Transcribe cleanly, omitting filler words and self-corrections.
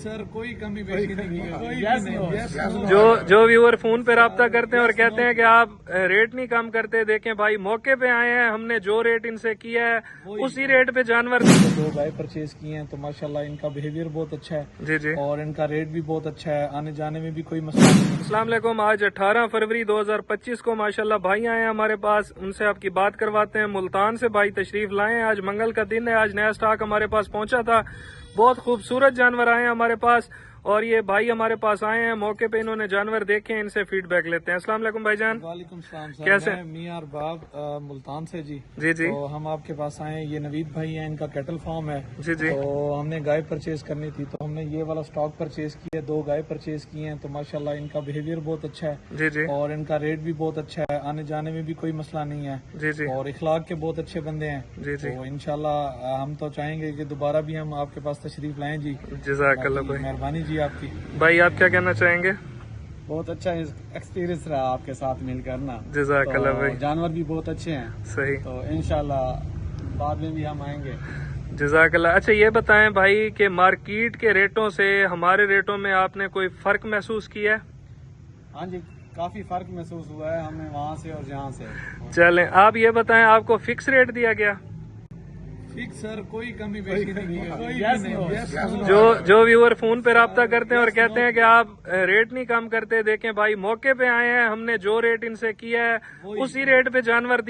سر کوئی کمی بیشی نہیں. جو ویور فون پہ رابطہ کرتے ہیں اور کہتے ہیں کہ آپ ریٹ نہیں کم کرتے، دیکھیں بھائی موقع پہ آئے ہیں، ہم نے جو ریٹ ان سے کیا ہے اسی ریٹ پہ جانور. 2 گائے پرچیز کی ہیں تو ماشاءاللہ ان کا بیہیویئر بہت اچھا ہے جی جی. اور ان کا ریٹ بھی بہت اچھا ہے، آنے جانے میں بھی کوئی مسئلہ نہیں. السلام علیکم. آج 18 فروری 2025 کو ماشاءاللہ بھائی آئے ہیں ہمارے پاس، ان سے آپ کی بات کرواتے ہیں. ملتان سے بھائی تشریف لائے ہیں، آج منگل کا دن ہے، آج نیا سٹاک ہمارے پاس پہنچا تھا. بہت خوبصورت جانور آئے ہیں ہمارے پاس اور یہ بھائی ہمارے پاس آئے ہیں، موقع پہ انہوں نے جانور دیکھے ہیں، ان سے فیڈ بیک لیتے ہیں. السلام علیکم بھائی جان. وعلیکم السلام سر. کیسے؟ میں میاں ارباب ملتان سے جی. جی جی تو ہم آپ کے پاس آئے ہیں، یہ نوید بھائی ہیں، ان کا کیٹل فارم ہے. جی جی. تو ہم نے گائے پرچیز کرنی تھی تو ہم نے یہ والا سٹاک پرچیز کیا، 2 گائے پرچیز کی ہیں تو ماشاءاللہ ان کا بیہیویئر بہت اچھا ہے جی جی. اور ان کا ریٹ بھی بہت اچھا ہے، آنے جانے میں بھی کوئی مسئلہ نہیں ہے جی جی. اور اخلاق کے بہت اچھے بندے ہیں. جی جی. تو انشاءاللہ ہم تو چاہیں گے کہ دوبارہ بھی ہم آپ کے پاس تشریف لائیں جی. جزاک اللہ بھائی. مہربانی جی آپ کی. بھائی آپ کیا کہنا چاہیں گے؟ بہت اچھا ایکسپیرینس رہا آپ کے ساتھ مل کر نا. جزاک اللہ بھائی. جانور بھی بہت اچھے ہیں. صحیح. تو انشاءاللہ بعد میں بھی ہم آئیں گے. جزاک اللہ. اچھا یہ بتائیں بھائی کہ مارکیٹ کے ریٹوں سے ہمارے ریٹوں میں آپ نے کوئی فرق محسوس کیا ہے؟ ہاں جی کافی فرق محسوس ہوا ہے ہمیں وہاں سے اور یہاں سے. چلیں آپ یہ بتائیں آپ کو فکس ریٹ دیا گیا؟ فکس سر کوئی کمی بیشی نہیں. جو ویور فون پہ رابطہ کرتے ہیں اور کہتے ہیں کہ آپ ریٹ نہیں کم کرتے، دیکھیں بھائی موقع پہ آئے ہیں، ہم نے جو ریٹ ان سے کیا ہے اسی ریٹ پہ جانور دی.